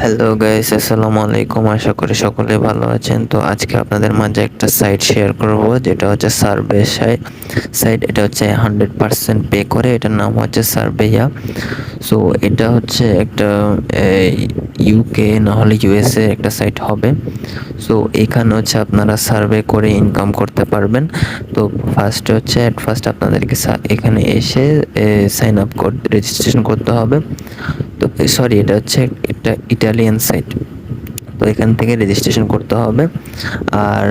Hello guys, আসসালামু আলাইকুম। আশা করি সকলে ভালো আছেন। তো আজকে আপনাদের মাঝে একটা সাইট শেয়ার করব, যেটা হচ্ছে সার্ভে সাইট। এটা হচ্ছে 100% পে করে। এটার নাম হচ্ছে সার্ভেয়া। সো এটা হচ্ছে একটা ইউকে না হলে ইউএসএ একটা সাইট হবে। সো এখানে হচ্ছে আপনারা সার্ভে করে ইনকাম করতে পারবেন। তো ফার্স্ট আপনাদেরকে এখানে এসে সাইন আপ করতে, রেজিস্ট্রেশন করতে হবে। তো সরি, এটা হচ্ছে একটা ইটালিয়ান সাইট। তো এখান থেকে রেজিস্ট্রেশন করতে হবে। আর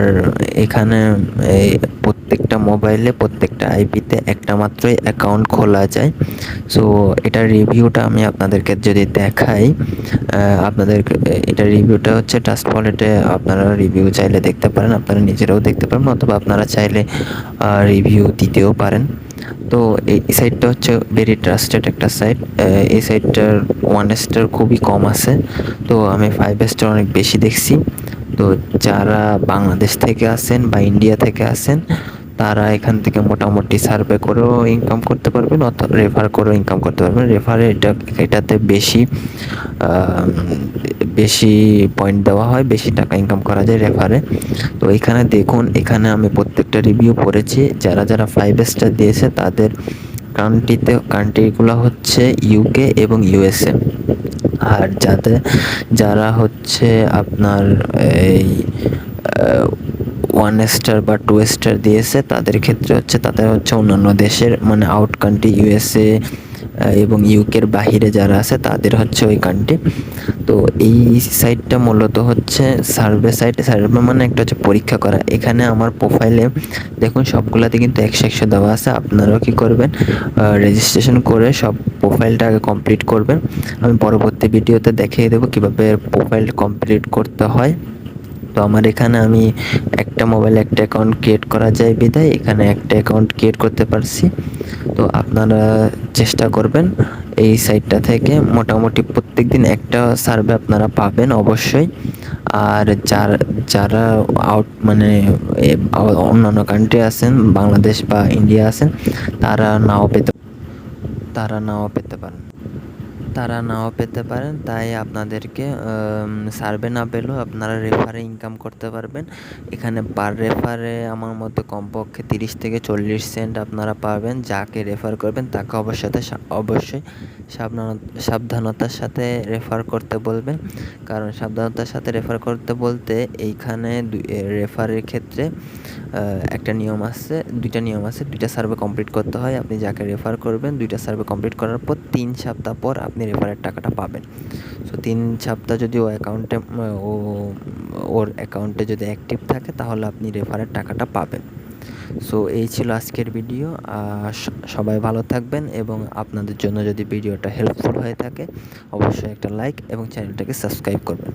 এখানে এই প্রত্যেকটা মোবাইলে, প্রত্যেকটা আইপিতে একটা মাত্রই অ্যাকাউন্ট খোলা যায়। সো এটার রিভিউটা আমি আপনাদেরকে যদি দেখাই, আপনাদের এটার রিভিউটা হচ্ছে ট্রাস্টওয়ালেটে আপনারা রিভিউ চাইলে দেখতে পারেন, আপনারা নিজেরাও দেখতে পারেন, অথবা আপনারা চাইলে রিভিউ দিতেও পারেন। তো এই সাইটটা হচ্ছে ভেরি ট্রাস্টেড একটা সাইট। এই সাইটটার 1 স্টার খুবই কম আছে। তো আমি 5 স্টার অনেক বেশি দেখছি। তো যারা বাংলাদেশ থেকে আসেন বা ইন্ডিয়া থেকে আসেন, তারা এখান থেকে মোটামুটি সার্ভে করেও ইনকাম করতে পারবেন, অথবা রেফার করেও ইনকাম করতে পারবেন। রেফারে এটাতে বেশি পয়েন্ট দেওয়া হয়, বেশি টাকা ইনকাম করা যায় রেফারে। তো এখানে দেখুন, এখানে আমি প্রত্যেকটা রিভিউ পড়েছি। যারা 5 স্টার দিয়েছে তাদের কান্ট্রিগুলো হচ্ছে ইউকে এবং ইউএসএ। আর যারা হচ্ছে আপনার এই 1 স্টার বা 2 স্টার দিয়েছে, তাদের হচ্ছে অন্যান্য দেশের, মানে আউট কান্ট্রি, ইউএসএ এবং ইউকের বাহিরে যারা আছে তাদের হচ্ছে ওই কান্ট্রি। তো এই সাইটটা মূলত হচ্ছে সার্ভে মানে একটা হচ্ছে পরীক্ষা করা। এখানে আমার প্রোফাইলে দেখুন, সবগুলাতে কিন্তু 100 দেওয়া আছে। আপনারাও কি করবেন, রেজিস্ট্রেশন করে সব প্রোফাইলটা আগে কমপ্লিট করবেন। আমি পরবর্তী ভিডিওতে দেখিয়ে দেবো কীভাবে প্রোফাইল কমপ্লিট করতে হয়। তো আমার এখানে আমি একটা মোবাইলে একটা অ্যাকাউন্ট ক্রিয়েট করা যায় বিধায় এখানে একটা অ্যাকাউন্ট ক্রিয়েট করতে পারছি। তো আপনারা চেষ্টা করবেন এই সাইটটা থেকে মোটামুটি প্রত্যেকদিন একটা সার্ভে আপনারা পাবেন অবশ্যই। আর যারা মানে অন্যান্য কান্ট্রি আছেন, বাংলাদেশ বা ইন্ডিয়া আছেন, তারা নাও পেতে পারেন। তাই আপনাদেরকে সার্ভে না পেলেও আপনারা রেফারে ইনকাম করতে পারবেন। এখানে পার রেফারে আমার মতে কমপক্ষে 30 থেকে 40 সেন্ট আপনারা পাবেন। যাকে রেফার করবেন তাকে অবশ্যই সাবধানতার সাথে রেফার করতে বলবেন। কারণ সাবধানতার সাথে রেফার করতে বলতে এইখানে রেফারের ক্ষেত্রে দুইটা নিয়ম আছে। 2টা সার্ভে কমপ্লিট করতে হয়। আপনি যাকে রেফার করবেন 2টা সার্ভে কমপ্লিট করার পর 3 সপ্তাহ পর আপনি রেফারের টাকাটা পাবেন। সো 3 সপ্তাহ যদি ওর অ্যাকাউন্টে যদি অ্যাক্টিভ থাকে, তাহলে আপনি রেফারের টাকাটা পাবেন। সো এই ছিল আজকের ভিডিও। সবাই ভালো থাকবেন, এবং আপনাদের জন্য যদি ভিডিওটা হেল্পফুল হয়ে থাকে, অবশ্যই একটা লাইক এবং চ্যানেলটাকে সাবস্ক্রাইব করবেন।